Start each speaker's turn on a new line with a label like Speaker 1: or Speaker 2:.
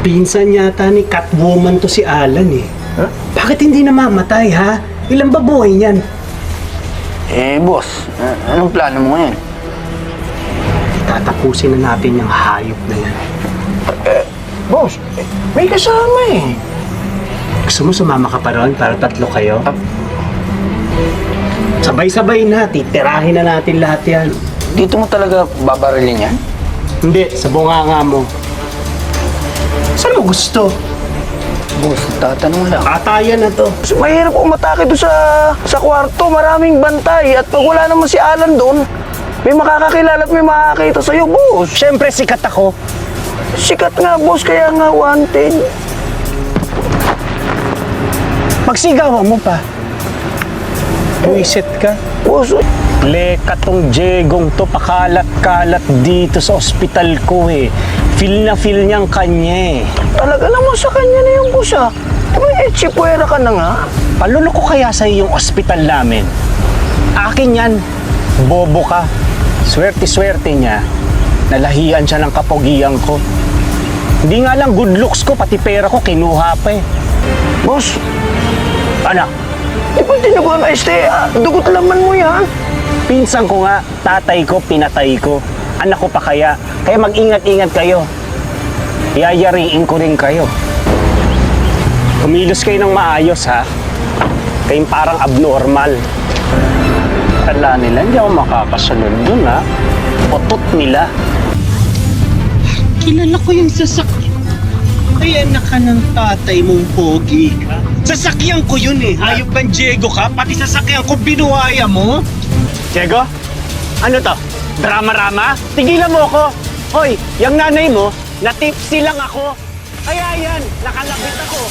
Speaker 1: Pinsan yata ni Catwoman to si Alan eh.
Speaker 2: Huh?
Speaker 1: Bakit hindi namamatay ha? Ilan ba buhay niyan?
Speaker 2: Boss, anong plano mo ngayon?
Speaker 1: Tatapusin na natin yung hayop na yan.
Speaker 2: Boss, may kasama eh.
Speaker 1: Gusto mo sumama ka pa ron para tatlo kayo? Sabay-sabay na, titirahin na natin lahat yan.
Speaker 2: Dito mo talaga babarilin yan?
Speaker 1: Hindi, sa bunganga mo. Saan mo gusto?
Speaker 2: Boss, tatanong lang.
Speaker 1: Atayan na to.
Speaker 2: Mahirap umatake doon sa kwarto. Maraming bantay. At pag wala naman si Alan doon, may makakakilala at may makakita sa'yo, boss.
Speaker 1: Siyempre, sikat ako.
Speaker 2: Sikat nga, boss. Kaya nga wanted.
Speaker 1: Magsigawan mo pa. Buisit ka.
Speaker 2: Boss,
Speaker 1: Leka tong Jegong to, pakalat-kalat dito sa ospital ko eh. Feel na feel niyang kanya eh.
Speaker 2: talaga naman sa kanya na yung boss, ah. May echipuera ka na nga.
Speaker 1: Paluloko kaya sa yung ospital namin? Akin yan. Bobo ka. Swerte-swerte niya. Nalahian siya ng kapogian ko. Hindi nga lang good looks ko, pati pera ko kinuha pa eh.
Speaker 2: Boss,
Speaker 1: Anak,
Speaker 2: di ba tinuguan na dugot laman mo yan?
Speaker 1: pinsan ko nga, tatay ko, pinatay ko. Anak ko pa kaya. Kaya mag-ingat-ingat kayo. Yayariin ko rin kayo. Kumilos kayo ng maayos ha. Kayong parang abnormal. Kala nila, hindi ako makakasunod dun ha. Potot nila. Kilala ko yung sasakyan. Ay, anak ka ng tatay mong pogi ka. Sasakyan ko yun eh. Hayop kang Diego ka, pati sasakyan ko binuhaya mo. Diego? Ano to? Drama-rama? Tigilan mo ako. Hoy, yung nanay mo, natipsy lang ako. Kaya yan, nakalapit ako.